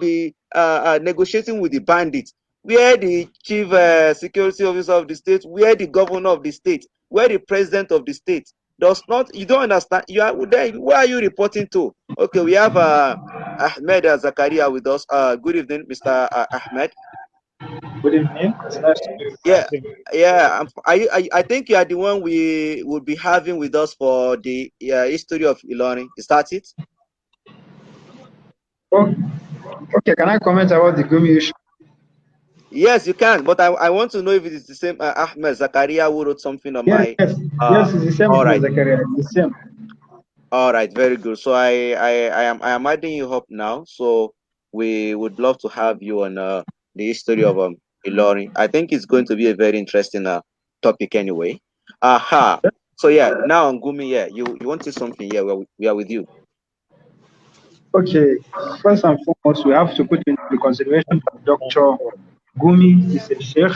be negotiating with the bandits, where the chief security officer of the state, where the governor of the state, where the president of the state does not, you don't understand. You are then, where are you reporting to? Okay, we have Ahmed Zakaria with us. Good evening, Mr. Ahmed. Good evening. It's nice to be Yeah, with you. yeah. I think you are the one we would be having with us for the history of Ilorin. Is that it? Oh, okay, can I comment about the Gumi issue? Yes, you can. But I want to know if it is the same Ahmed Zakaria who wrote something on Yes, my. yes, Uh, yes, it's the same all with right, Zakaria. It's the same. all right, very good. So I am adding you up now. So we would love to have you on the history of Ilorin. I think it's going to be a very interesting topic anyway. Aha. So yeah, now on Gumi, yeah, you want to say something? Yeah, we are with you. Okay, first and foremost, we have to put into consideration that Dr. Gumi is a sheikh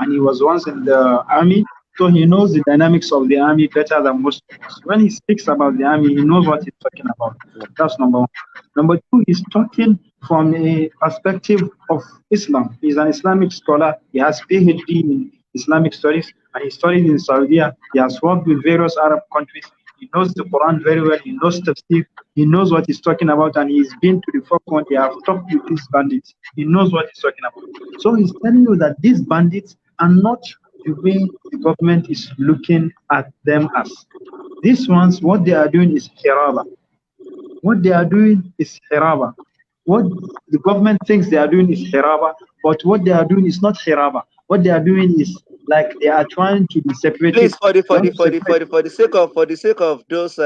and he was once in the army, so he knows the dynamics of the army better than most of us. When he speaks about the army, he knows what he's talking about. That's number one. Number two, he's talking from a perspective of Islam. He's an Islamic scholar. He has PhD in Islamic studies and he studied in Saudi. He has worked with various Arab countries. He knows the Quran very well. He knows tafsir. He knows what he's talking about, and he's been to the forefront. He have talked with these bandits. He knows what he's talking about. So he's telling you that these bandits are not the way the government is looking at them as. These ones, what they are doing is hiraba. What they are doing is hiraba. What the government thinks they are doing is hiraba, but what they are doing is not hiraba. What they are doing is like they are trying to be Please, separatist. for the They for want the to for the separate. for the for the sake of those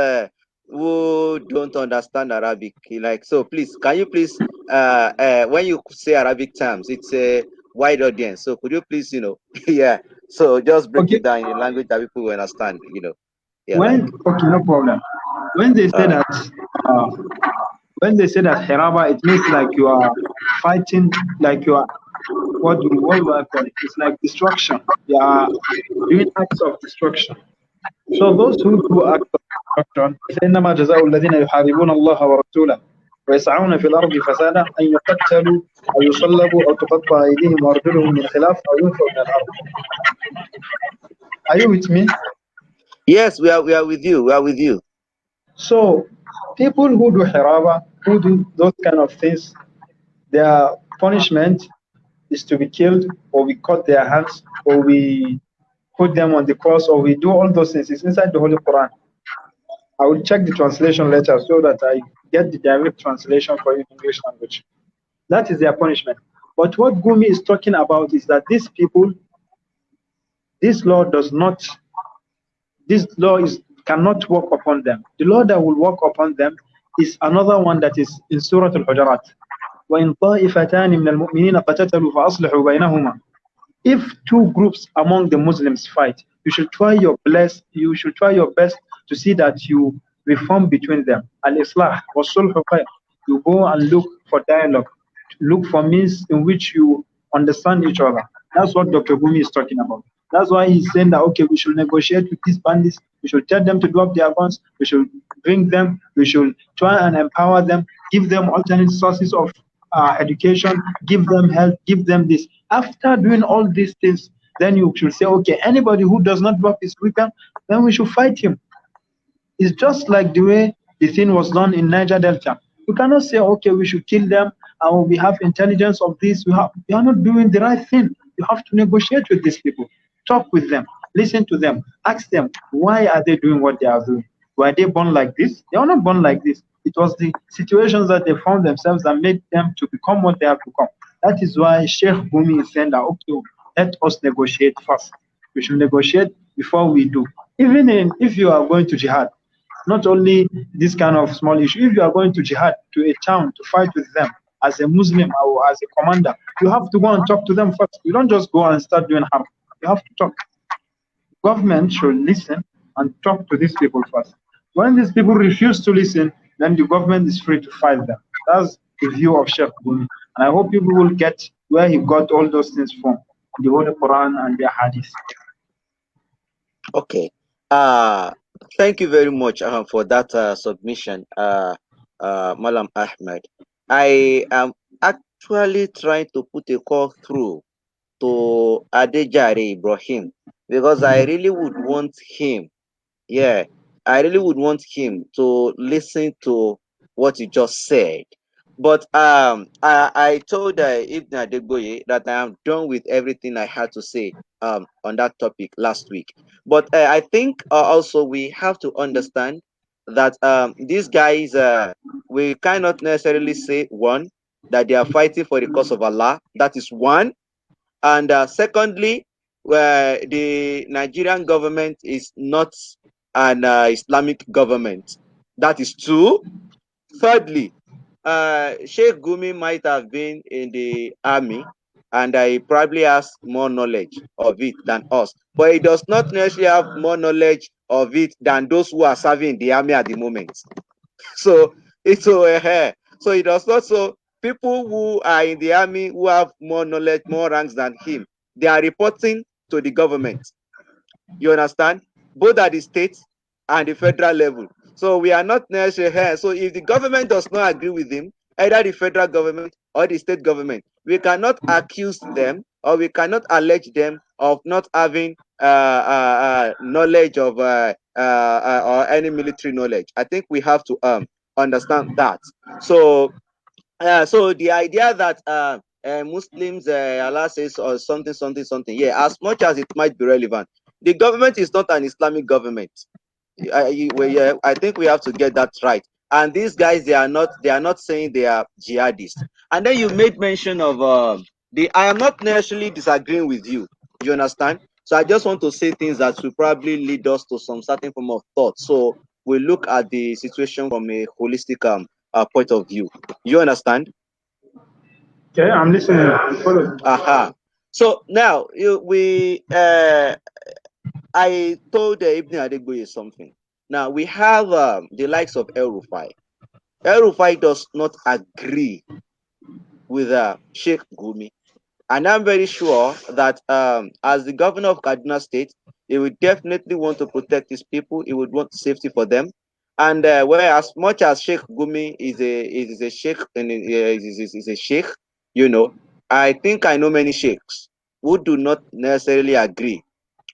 who don't understand Arabic, like, so please, can you please when you say Arabic terms, it's a wide audience. So could you please, yeah. So just break Okay, it down in a language that people will understand. Yeah, like. when okay, no problem. When they say All right. that, uh, when they say that hiraba, it means like you are fighting, like you are what do I call it? It's like destruction. You are doing acts of destruction. So those who do acts of destruction, فإنما جزاء الذين يحاربون الله ورسوله ويسعون في الأرض فسادا أن يقتلوا أو يصلبوا أو تقطع أيديهم وأرجلهم من خلاف أو ينفوا من الأرض. Are you with me? Yes, we are with you. We are with you. So people who do hiraba, who do those kind of things, their punishment is to be killed, or we cut their hands, or we put them on the cross, or we do all those things. It's inside the Holy Quran. I will check the translation later so that I get the direct translation for you in English language. That is their punishment. But what Gumi is talking about is that these people, this law does not, this law is cannot work upon them. The law that will work upon them is another one that is in Surah Al-Hujurat. وَإِن طَائِفَتَانِ مِنَ الْمُؤْمِنِينَ قَتَتَلُوا فَأَصْلِحُوا بَيْنَهُمَا. If two groups among the Muslims fight, you should try your best to see that you reform between them. Al-Islah was sulh khair. You go and look for dialogue, look for means in which you understand each other. That's what Dr. Gumi is talking about. That's why he's saying that okay, we should negotiate with these bandits, we should tell them to drop their guns, we should bring them, we should try and empower them, give them alternate sources of education, give them health, give them this. After doing all these things, then you should say, okay, anybody who does not drop his weapon, then we should fight him. It's just like the way the thing was done in Niger Delta. You cannot say, okay, we should kill them, and we have intelligence of this. We are not doing the right thing. You have to negotiate with these people, talk with them, listen to them, ask them, why are they doing what they are doing? Were they born like this? They are not born like this. It was the situations that they found themselves that made them to become what they have become. That is why Sheikh Bumi is saying that, okay, let us negotiate first. We should negotiate before we do. If you are going to jihad, not only this kind of small issue, if you are going to jihad, to a town, to fight with them, as a Muslim or as a commander, you have to go and talk to them first. You don't just go and start doing harm. You have to talk. Government should listen and talk to these people first. When these people refuse to listen, then the government is free to fight them. That's the view of Sheikh Gumi. And I hope people will get where he got all those things from, the Holy Quran and the Hadith. Okay. Uh Thank you very much for that submission, Malam Ahmed. I am actually trying to put a call through to Adejare Ibrahim because I really would want him, yeah, I really would want him to listen to what you just said. But I told Ibn Adeboye that I am done with everything I had to say on that topic last week. But I think also we have to understand that these guys, we cannot necessarily say one, that they are fighting for the cause of Allah. That is one. And secondly, the Nigerian government is not an Islamic government. That is two. Thirdly, Sheikh Gumi might have been in the army and he probably has more knowledge of it than us. But he does not necessarily have more knowledge of it than those who are serving in the army at the moment. So it's so it does not. So people who are in the army who have more knowledge, more ranks than him, they are reporting to the government. You understand? Both at the state and the federal level. So we are not necessarily here. So if the government does not agree with him, either the federal government or the state government, we cannot accuse them or we cannot allege them of not having knowledge of or any military knowledge. I think we have to understand that. So so the idea that Muslims, Allah says, or something, something, something, yeah, as much as it might be relevant, the government is not an Islamic government. Yeah, I think we have to get that right. And these guys, they are not saying they are jihadists. And then you made mention of the. I am not necessarily disagreeing with you. You understand? So I just want to say things that will probably lead us to some certain form of thought. So we look at the situation from a holistic point of view. You understand? Okay, I'm listening. I'm following. Aha. So now I told Ibn Adegboye something. Now we have the likes of El Rufai. El Rufai does not agree with Sheikh Gumi. And I'm very sure that as the governor of Kaduna State, he would definitely want to protect his people. He would want safety for them. And where as much as Sheikh Gumi is a sheikh and is a sheikh, you know, I think I know many sheikhs who do not necessarily agree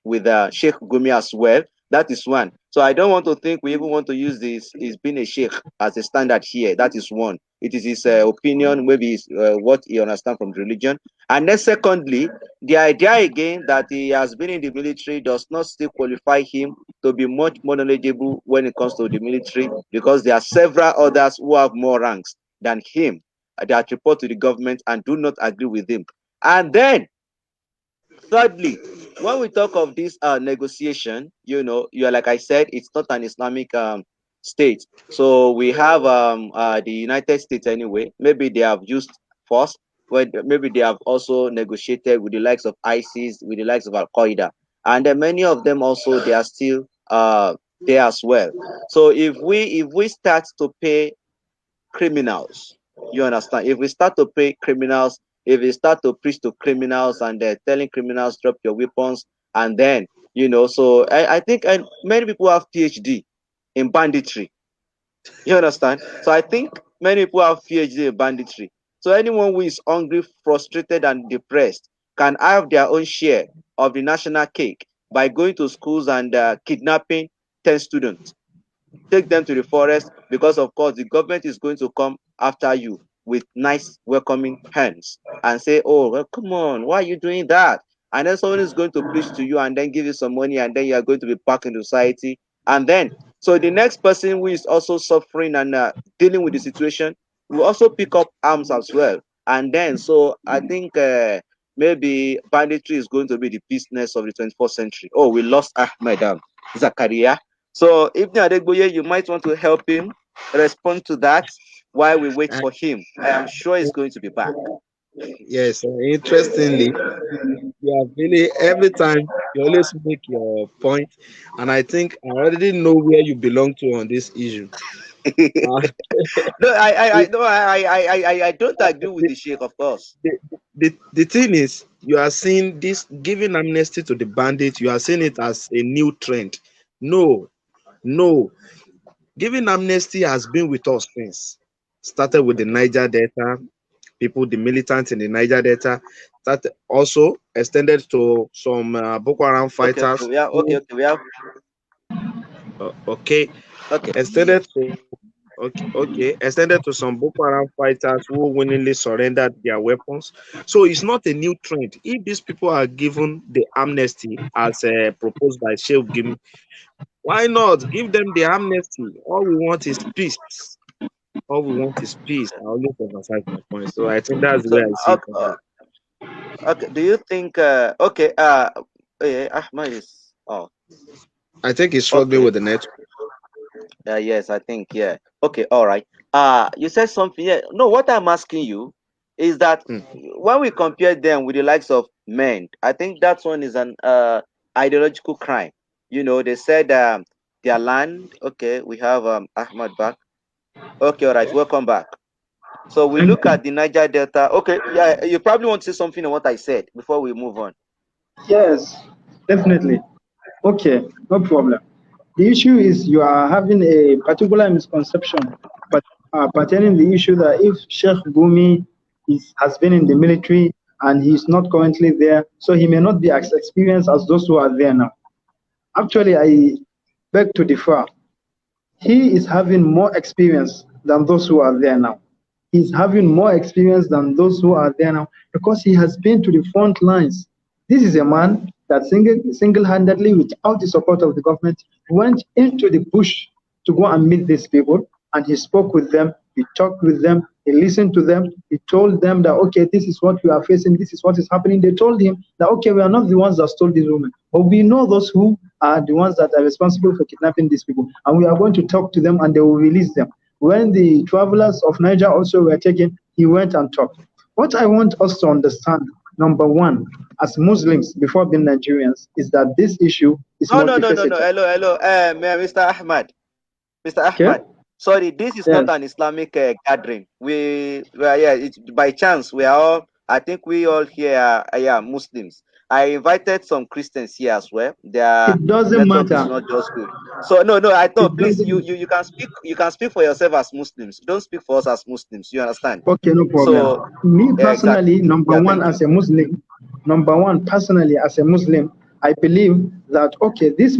with Sheikh Gumi as well. That is one. So I don't want to think we even want to use this is being a sheikh as a standard here. That is one. It is his opinion, maybe what he understands from religion. And then secondly, the idea again that he has been in the military does not still qualify him to be much more knowledgeable when it comes to the military because there are several others who have more ranks than him that report to the government and do not agree with him. And then thirdly, when we talk of this negotiation, you know, you're like I said, it's not an Islamic state. So we have the United States anyway. Maybe they have used force, but maybe they have also negotiated with the likes of ISIS, with the likes of Al Qaeda, and then many of them also they are still there as well. So if we start to pay criminals. You understand? If we start to pay criminals, if we start to preach to criminals and they're telling criminals drop your weapons, and then so I think and many people have PhD in banditry. You understand? So I think many people have PhD in banditry. So anyone who is hungry, frustrated, and depressed can have their own share of the national cake by going to schools and kidnapping 10 students, take them to the forest, because of course the government is going to come after you with nice welcoming hands and say, oh well, come on, why are you doing that? And then someone is going to preach to you and then give you some money, and then you are going to be back in society. And then so the next person who is also suffering and dealing with the situation will also pick up arms as well. And then so I think maybe banditry is going to be the business of the 21st century. Oh, we lost Ahmed Zakaria. So, Ibn Adegboye, you might want to help him respond to that while we wait And for him. I am sure he's going to be back. yes, interestingly, you have really every time you always make your point, and I think I already know where you belong to on this issue. Uh, No, the, no, I don't agree with the, the sheikh, of course. the thing is, you are seeing this giving amnesty to the bandits, you are seeing it as a new trend. No, no, giving amnesty has been with us since started with the Niger Delta. people, the militants in the Niger Delta, that also extended to some Boko Haram Okay, okay, fighters we have okay, who, okay, we have okay, okay. extended to extended to some Boko Haram fighters who willingly surrendered their weapons. So it's not a new trend. If these people are given the amnesty as proposed by Sheikh Gumi, why not give them the amnesty? All we want is peace. All we want is peace. I always emphasize my point. So I think that's the So way I see it. okay, do you think okay Ahmad is I think he's struggling okay. with the network. Yes, I think, yeah. Okay, all right. You said something. Yeah. No, what I'm asking you is that Hmm. when we compare them with the likes of men, I think that one is an ideological crime. You know, they said their land. Okay, we have Ahmad back. Okay, all right. Welcome back. So we Thank look you. at the Niger Delta. Okay, yeah, you probably want to say something on what I said before we move on. Yes, definitely. Okay, no problem. The issue is you are having a particular misconception, but pertaining the issue that if Sheikh Gumi has been in the military and he is not currently there, so he may not be as experienced as those who are there now. Actually, I beg to differ. He is having more experience than those who are there now. He's having more experience than those who are there now because he has been to the front lines. This is a man that single-handedly, without the support of the government, went into the bush to go and meet these people, and he spoke with them, he talked with them, he listened to them, he told them that, okay, this is what we are facing, this is what is happening. They told him that, okay, we are not the ones that stole these women, but we know those who are the ones that are responsible for kidnapping these people, and we are going to talk to them and they will release them. When the travelers of Niger also were taken, he went and talked. What I want us to understand, number one, as Muslims before being Nigerians, is that this issue is No, no, no, no, no. multifaceted. Hello, hello. Mr. Ahmad. Mr. Okay? Ahmad, sorry, this is not Yes. an Islamic gathering. Well, yeah, it's by chance. We are all, I think we all here are yeah, Muslims. I invited some Christians here as well. Their It doesn't network is matter. not just good. So no, no, I know. It Please, doesn't. you can speak. You can speak for yourself as Muslims. Don't speak for us as Muslims. You understand? Okay, no problem. So Me yeah, exactly. personally, number Yeah, one, thank you. as a Muslim, number one, personally, as a Muslim, I believe that, okay, these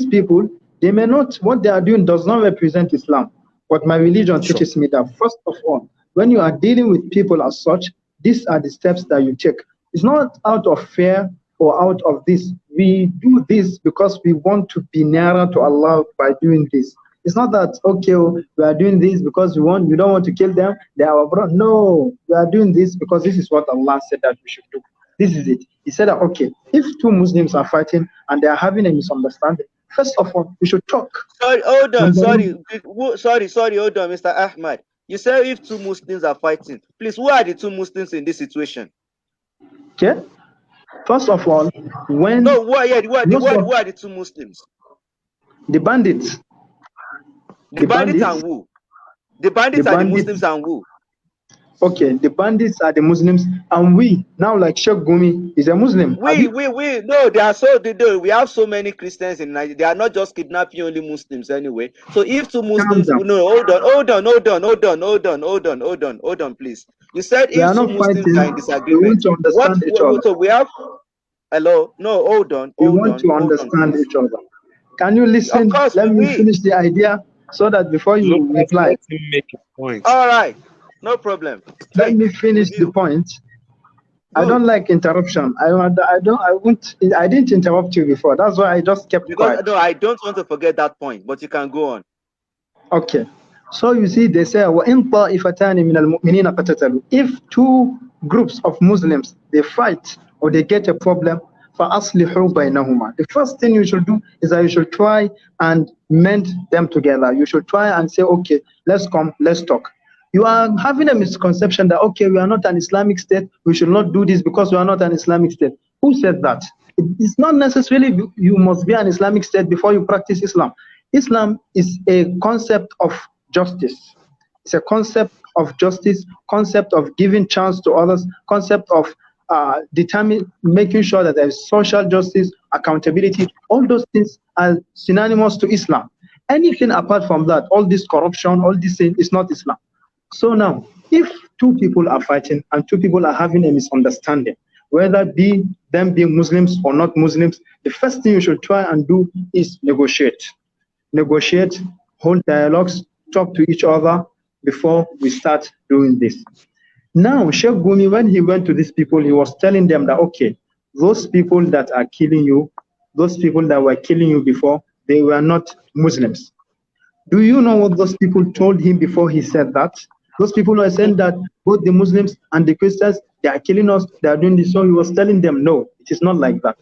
people, they may not, what they are doing does not represent Islam. But my religion Sure. teaches me that, first of all, when you are dealing with people as such, these are the steps that you take. It's not out of fear or out of this. We do this because we want to be nearer to Allah by doing this. It's not that, okay, oh, we are doing this because we don't want to kill them. They are our brother. No, we are doing this because this is what Allah said that we should do. This is it. He said that, okay, if two Muslims are fighting and they are having a misunderstanding, first of all, we should talk. Sorry, hold on. Number Sorry, one, sorry. Hold on, Mr. Ahmad. You said if two Muslims are fighting, please, who are the two Muslims in this situation? okay? First of all, when No, who are, yeah, most of who are the two Muslims? the bandits, The the bandits and bandits, who? The the bandits are the bandits, Muslims and who? okay, the bandits are the Muslims, and we, now like Sheikh Gumi is a Muslim, Abi? No, they are we have so many Christians in Nigeria. They are not just kidnapping only Muslims anyway. So if two Calm Muslims, down. no, hold on, please. You said We if are two not Muslims are in fighting. We want disagreement, to understand each other. so we have, hello, no, We want to hold on, understand please. each other. Can you Of listen? course, Let me finish the idea so that before Look you at reply, let him make a point. all right, no problem. let Straight me finish with the you. point. I Good. don't like interruption. I didn't interrupt you before. That's why I just kept Because quiet. no, I don't want to forget that point, but you can go on. Okay. So you see, they say, وَإِن طَائِفَتَانِ مِنَ الْمُؤْمِنِينَ قَتَتَلُوا. If two groups of Muslims, they fight or they get a problem, فَأَصْلِحُوا بَيْنَهُمَا. The first thing you should do is that you should try and mend them together. You should try and say, okay, let's come, let's talk. You are having a misconception that, okay, we are not an Islamic state, we should not do this because we are not an Islamic state. Who said that? It's not necessarily you must be an Islamic state before you practice Islam. Islam is a concept of justice. It's a concept of justice, concept of giving chance to others, concept of making sure that there is social justice, accountability. All those things are synonymous to Islam. Anything apart from that, all this corruption, all this thing is not Islam. So now, if two people are fighting and two people are having a misunderstanding, whether be them being Muslims or not Muslims, the first thing you should try and do is negotiate, hold dialogues, talk to each other before we start doing this. Now, Sheikh Gumi, when he went to these people, he was telling them that, okay, those people that are killing you, those people that were killing you before, they were not Muslims. Do you know what those people told him before he said that? Those people were saying that both the Muslims and the Christians, they are killing us, they are doing this. So he was telling them, no, it is not like that.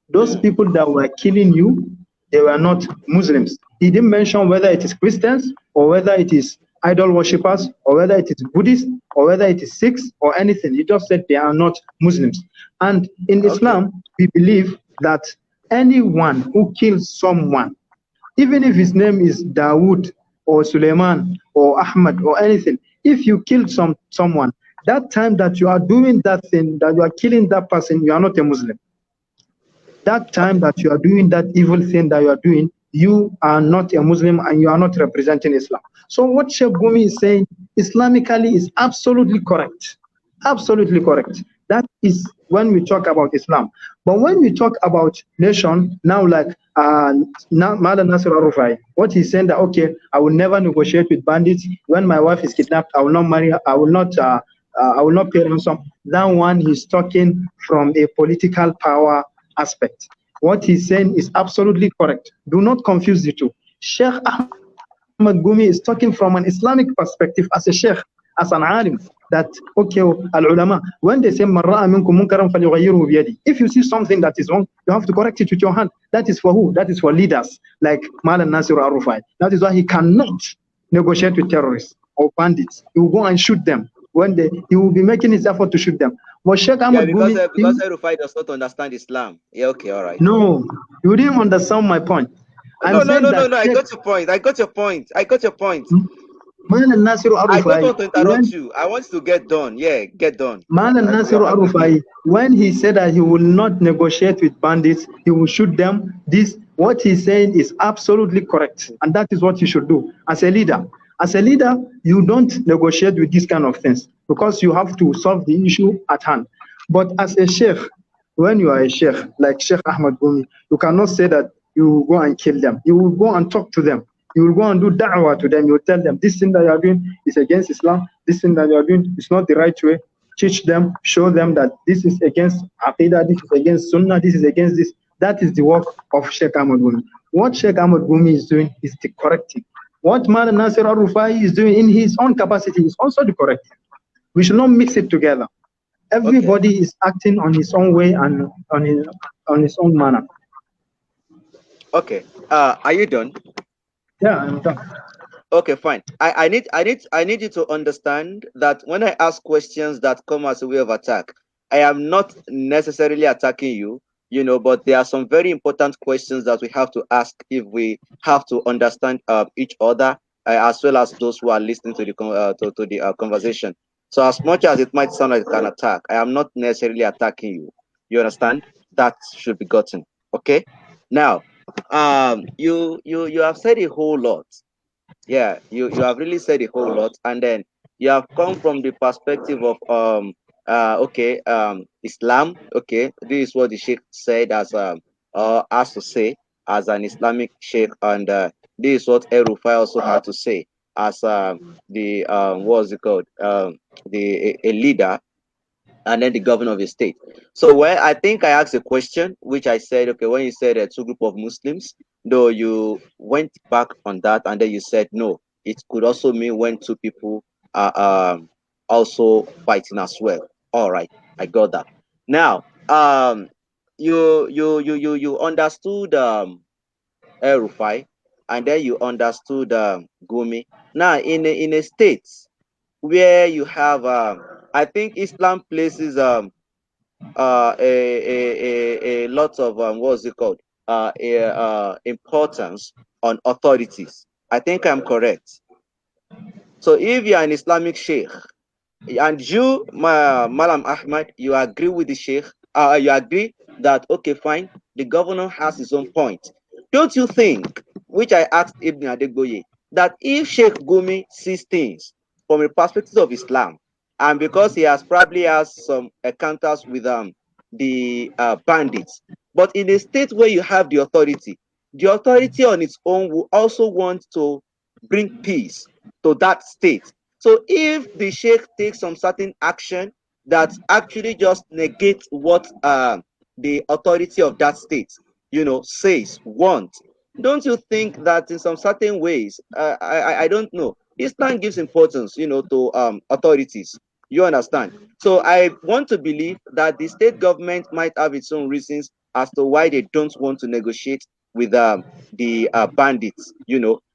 Those people that were killing you, they were not Muslims. He didn't mention whether it is Christians or whether it is idol worshippers or whether it is Buddhists or whether it is Sikhs or anything. He just said they are not Muslims. And in Islam, we believe that anyone who kills someone, even if his name is Dawood or Suleiman or Ahmed or anything, if you kill someone, that time that you are doing that thing, that you are killing that person, you are not a Muslim. That time that you are doing that evil thing that you are doing, you are not a Muslim and you are not representing Islam. So what Sheikh Gumi is saying Islamically is absolutely correct. Absolutely correct. That is when we talk about Islam. But when we talk about nation, now like Mala Nasir Arufai, what he's saying that, okay, I will never negotiate with bandits. When my wife is kidnapped, I will not marry her. I will not pay ransom. That one he's talking from a political power aspect. What he's saying is absolutely correct. Do not confuse the two. Sheikh Ahmed Gumi is talking from an Islamic perspective as a sheikh, as an alim, that, okay, al-ulama, when they say, man ra'a minkum munkaran falyughayyirhu biyadi, if you see something that is wrong, you have to correct it with your hand. That is for who? That is for leaders like Malan Nasir Arufai. That is why he cannot negotiate with terrorists or bandits. He will go and shoot them. He will be making his effort to shoot them. But Sheikh Ahmed Gumi, because Rufai does not understand Islam. Yeah, okay, all right. No, you didn't understand my point. No. I got your point. I got your point. Man Nasiru I don't Arufai, want to interrupt you. I want to get done. Yeah, get done. Man Nasiru Arufai, when he said that he will not negotiate with bandits, he will shoot them. What he's saying is absolutely correct, and that is what you should do as a leader. As a leader, you don't negotiate with these kind of things because you have to solve the issue at hand. But as a sheikh, when you are a sheikh, like Sheikh Ahmed Gumi, you cannot say that you will go and kill them. You will go and talk to them. You will go and do da'wah to them. You will tell them, this thing that you are doing is against Islam. This thing that you are doing is not the right way. Teach them, show them that this is against Aqidah, this is against Sunnah, this is against this. That is the work of Sheikh Ahmed Gumi. What Sheikh Ahmed Gumi is doing is the corrective. What Malan Nasir Al-Rufai is doing in his own capacity is also the corrective. We should not mix it together. Everybody is acting on his own way and on his own manner. Okay. Are you done? Yeah, I'm done. Okay, fine. I need you to understand that when I ask questions that come as a way of attack, I am not necessarily attacking you, but there are some very important questions that we have to ask if we have to understand each other, as well as those who are listening to the conversation. So as much as it might sound like an attack, I am not necessarily attacking you. You understand? That should be gotten. Okay. Now, you have said a whole lot. Yeah, you have really said a whole lot, and then you have come from the perspective of Islam. Okay, this is what the Sheikh said has to say as an Islamic Sheikh, and this is what Erufai also had to say as the what's it called a leader, and then the governor of the state. So I think I asked a question, which I said, okay, when you said two group of Muslims, though you went back on that, and then you said no, it could also mean when two people are also fighting as well. All right, I got that. Now, you understood Rufai, and then you understood Gumi. Now, in a state where you have I think Islam places a lot of what's it called importance on authorities. I think I'm correct. So if you are an Islamic sheikh and you, Malam Ahmad, you agree with the sheikh, you agree that okay, fine, the governor has his own point. Don't you think, which I asked Ibn Adeboye, that if Sheikh Gumi sees things from a perspective of Islam, and because he has some encounters with the bandits. But in a state where you have the authority on its own will also want to bring peace to that state. So if the sheikh takes some certain action that actually just negates what the authority of that state, says, don't you think that in some certain ways, I don't know, Islam gives importance, to authorities. You understand? So I want to believe that the state government might have its own reasons as to why they don't want to negotiate with the bandits,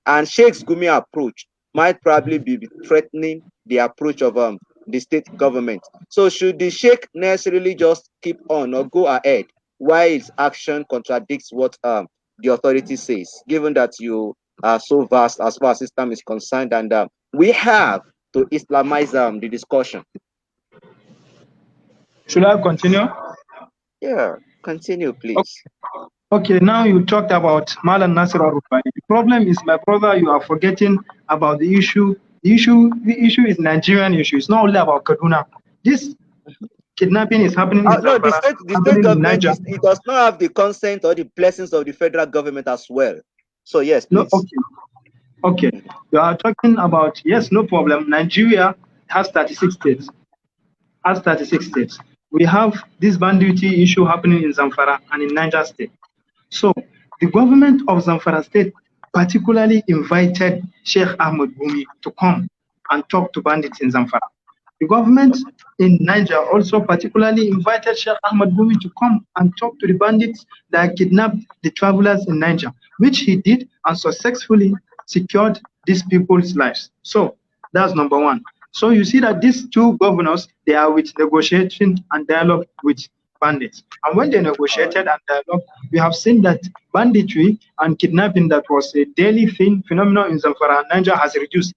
and Sheikh's Gumi approach might probably be threatening the approach of the state government. So should the Sheikh necessarily just keep on or go ahead while his action contradicts what the authority says, given that you are so vast as far as Islam is concerned, and we have to Islamize the discussion. Should I continue? Yeah, continue, Okay. please. Okay, now you talked about Malan Nasir al-Rufai. The problem is, my brother, you are forgetting about the issue. The issue is Nigerian issue. It's not only about Kaduna. This kidnapping is happening in No, the Zamfara, state happening in government Niger. it does not have the consent or the blessings of the federal government as well. So yes, No, please. okay. You are talking about, yes, no problem. Nigeria has 36 states. Has 36 states. We have this banditry issue happening in Zamfara and in Niger State. So the government of Zamfara State particularly invited Sheikh Ahmed Gumi to come and talk to bandits in Zamfara. The government in Niger also particularly invited Sheikh Ahmed Gumi to come and talk to the bandits that kidnapped the travelers in Niger, which he did and successfully secured these people's lives. So that's number one. So you see that these two governors, they are with negotiation and dialogue with bandits. And when they negotiated and dialogue, we have seen that banditry and kidnapping that was a daily phenomenon in Zamfara and Niger has reduced.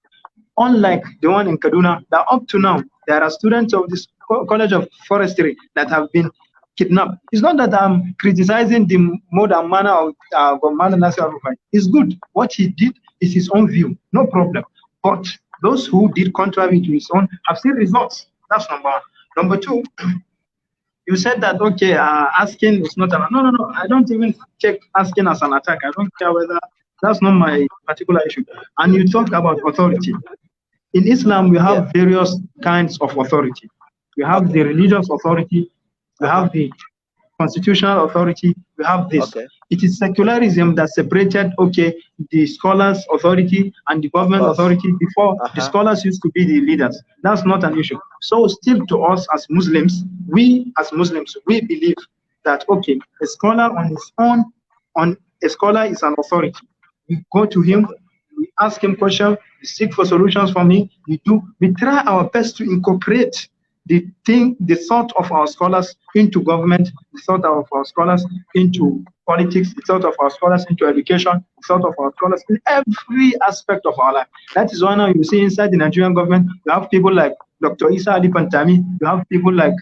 Unlike the one in Kaduna, that up to now, there are students of this College of Forestry that have been kidnapped. It's not that I'm criticizing the mode and manner of Governor Nasir Al-Rufai. It's good. What he did is his own view, no problem. But those who did contrary to his own have seen results. That's number one. Number two, you said that, okay, asking is not an, no, I don't even check asking as an attack. I don't care whether, that's not my particular issue. And you talk about authority. In Islam, we have various kinds of authority. We have the religious authority, we have the constitutional authority, we have this. It is secularism that separated, the scholars' authority and the government authority. Before, the scholars used to be the leaders. That's not an issue. So still to us as Muslims, we believe that, a scholar on his own, a scholar is an authority. We go to him, we ask him questions, we seek for solutions from him, we try our best to incorporate the thought of our scholars into government, the thought of our scholars into politics, the thought of our scholars into education, the thought of our scholars in every aspect of our life. That is why now you see inside the Nigerian government, you have people like Dr. Isa Ali Pantami, you have people like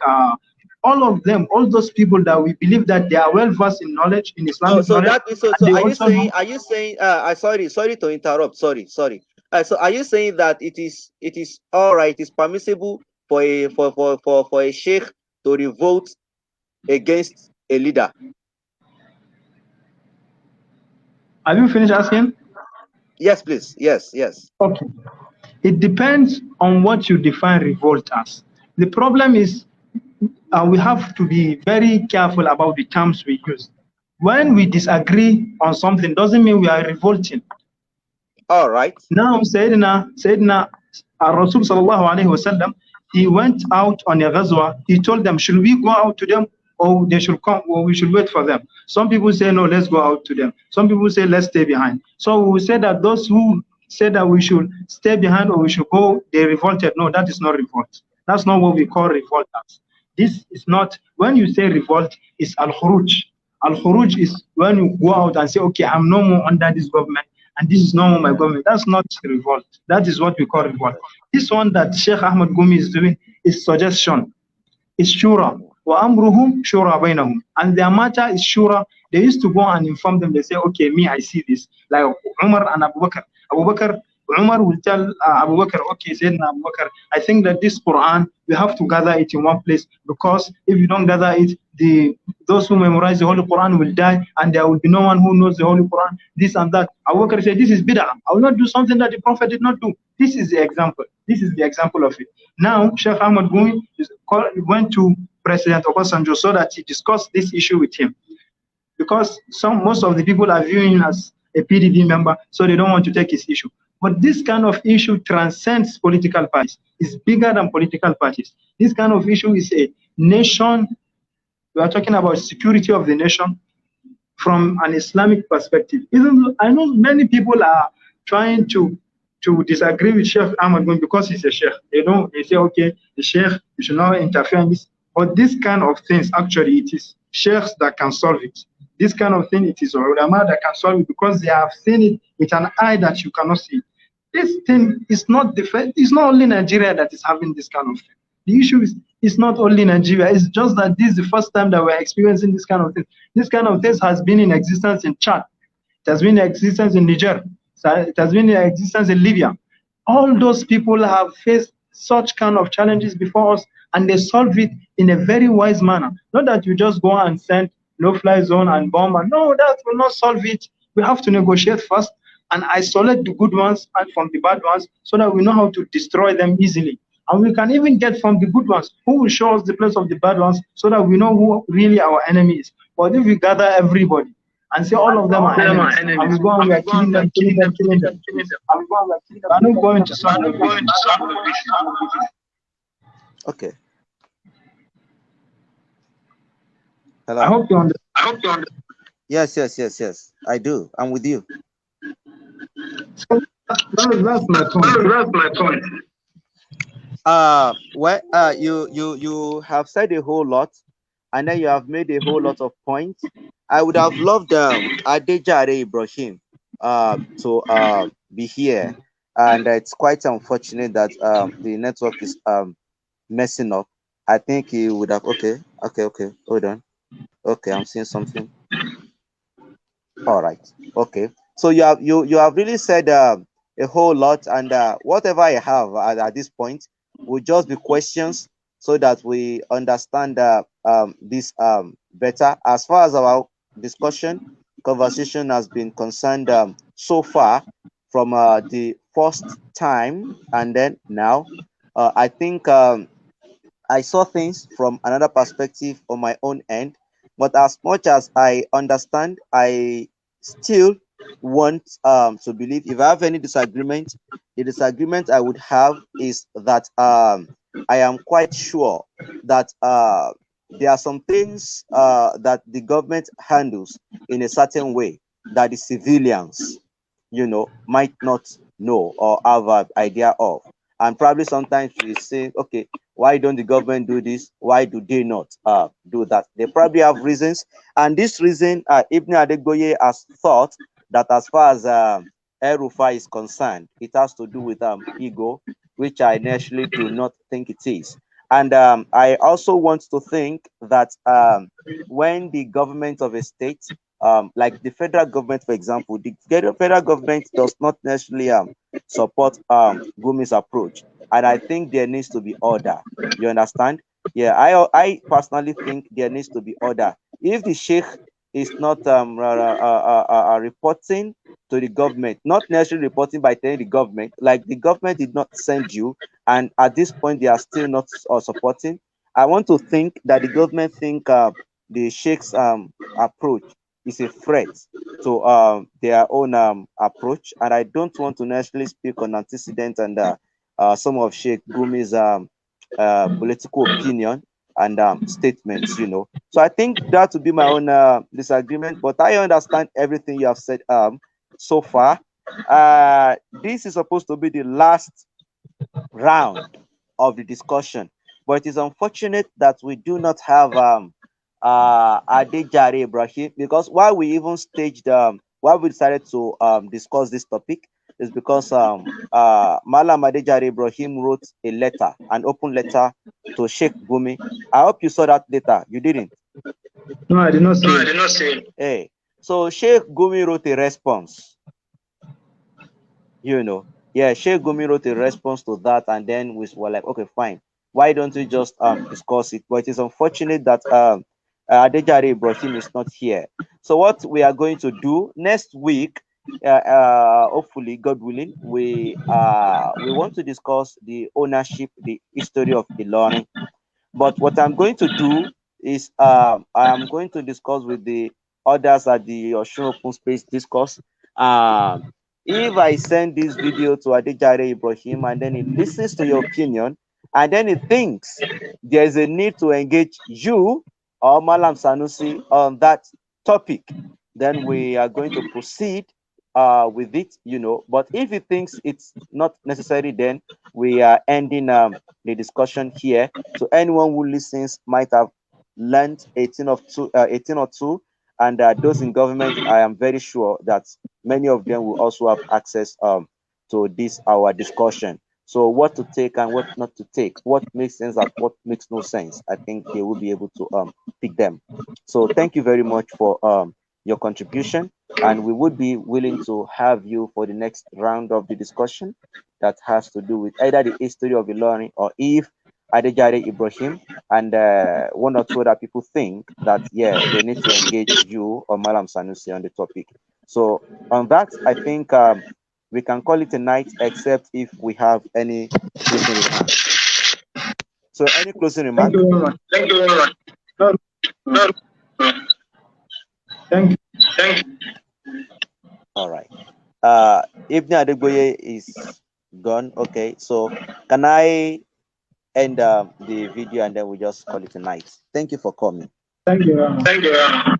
all of them, all those people that we believe that they are well versed in knowledge, in Islamic knowledge. So are you saying sorry to interrupt, sorry. So are you saying that it is all right, it's permissible for a sheikh to revolt against a leader? Have you finished asking? Yes, please. Yes. Okay. It depends on what you define revolt as. The problem is we have to be very careful about the terms we use. When we disagree on something, doesn't mean we are revolting. All right. Now, Sayyidina Rasul sallallahu alayhi wasallam, he went out on a ghazwa. He told them, should we go out to them or they should come or we should wait for them? Some people say, no, let's go out to them. Some people say, let's stay behind. So we say that those who said that we should stay behind or we should go, they revolted. No, that is not revolt. That's not what we call revolt as. This is not, when you say revolt, it's al-khuruj. Al-khuruj is when you go out and say, okay, I'm no more under this government and this is no more my government. That's not revolt. That is what we call revolt. This one that Sheikh Ahmed Gumi is doing is suggestion. It's shura. Wa amruhum shura bainahum. And their matter is shura. They used to go and inform them. They say, okay, me, I see this. Like Umar and Abu Bakr. Abu Bakr, Umar will tell Abu Bakr, okay, Sayyidina Abu Bakr, I think that this Quran, we have to gather it in one place, because if you don't gather it, those who memorize the Holy Quran will die, and there will be no one who knows the Holy Quran, this and that. Abu Bakr said, this is bid'ah. I will not do something that the Prophet did not do. This is the example. This is the example of it. Now, Sheikh Ahmed Gumi went to President Obasanjo so that he discussed this issue with him, because most of the people are viewing him as a PDP member, so they don't want to take his issue. But this kind of issue transcends political parties. It's bigger than political parties. This kind of issue is a nation. We are talking about security of the nation from an Islamic perspective. I know many people are trying to disagree with Sheikh Ahmed Gumi because he's a sheikh. They say, okay, the sheikh, you should not interfere in this. But this kind of things, actually, it is sheikhs that can solve it. This kind of thing, it is ulama that can solve it, because they have seen it with an eye that you cannot see. This thing is not it's not only Nigeria that is having this kind of thing. The issue is, it's not only Nigeria. It's just that this is the first time that we're experiencing this kind of thing. This kind of thing has been in existence in Chad. It has been in existence in Niger. It has been in existence in Libya. All those people have faced such kind of challenges before us, and they solve it in a very wise manner. Not that you just go and send no-fly zone and bomb. No, that will not solve it. We have to negotiate first and isolate the good ones and from the bad ones, so that we know how to destroy them easily. And we can even get from the good ones who will show us the place of the bad ones, so that we know who really our enemy is. But if we gather everybody and say all of them are enemies, and we go and we are killing them, and we are not going to solve the issue. Okay. Hello. I hope you understand. Yes. I do. I'm with you. So that's my point. You have said a whole lot, and then you have made a whole lot of points. I would have loved Adeboye Ibrahim to be here, and it's quite unfortunate that the network is messing up. I think he would have. Okay. Hold on. Okay, I'm seeing something. All right. Okay. So you have really said a whole lot, and whatever I have at this point will just be questions, so that we understand this better. As far as our conversation has been concerned so far, from the first time and then now, I think I saw things from another perspective on my own end. But as much as I understand, I still want to believe, if I have any disagreement, the disagreement I would have is that I am quite sure that there are some things that the government handles in a certain way that the civilians, might not know or have an idea of. And probably sometimes we say, okay, why don't the government do this? Why do they not do that? They probably have reasons. And this reason, Ibn Adeboye has thought that as far as El-Rufai is concerned, it has to do with ego, which I naturally do not think it is. And I also want to think that when the government of a state, like the federal government, for example, the federal government does not necessarily support Gumi's approach. And I think there needs to be order. You understand? Yeah, I personally think there needs to be order. If the sheikh is not reporting to the government, not necessarily reporting by telling the government, like the government did not send you, and at this point they are still not supporting, I want to think that the government think the sheikh's approach is a threat to their own approach. And I don't want to necessarily speak on antecedent and some of Sheikh Gumi's political opinion and statements, So I think that would be my own disagreement, but I understand everything you have said so far. This is supposed to be the last round of the discussion, but it is unfortunate that we do not have Adeboye Ibrahim, because why we even staged why we decided to discuss this topic is because Malam Adeboye Ibrahim wrote a letter, an open letter to Sheikh Gumi. I hope you saw that letter. You didn't? No, I did not see it. Hey, so Sheikh Gumi wrote a response, Yeah, Sheikh Gumi wrote a response to that, and then we were like, okay, fine. Why don't we just discuss it? But it is unfortunate that Adejare Ibrahim is not here. So what we are going to do next week, hopefully, God willing, we want to discuss the ownership, the history of Ilorin. But what I'm going to do is I am going to discuss with the others at the Osun Open Space Discourse. If I send this video to Adejare Ibrahim and then he listens to your opinion and then he thinks there is a need to engage you or Malam Sanusi on that topic, then we are going to proceed with it, you know. But if he thinks it's not necessary, then we are ending the discussion here. So anyone who listens might have learned 18 or two, and those in government, I am very sure that many of them will also have access to this our discussion. So what to take and what not to take, what makes sense and what makes no sense, I think they will be able to pick them. So thank you very much for your contribution, and we would be willing to have you for the next round of the discussion that has to do with either the history of Ilorin or if Adejare Ibrahim and one or two other people think that yeah they need to engage you or Malam Sanusi on the topic. So on that, I think we can call it a night, except if we have any closing remark. So any closing Thank remark? you very much. Thank you very much. No, no. Thank you. Thank you. All right. Ibn Adeboye is gone. Okay, so can I end the video and then we just call it a night? Thank you for coming. Thank you very much. Thank you.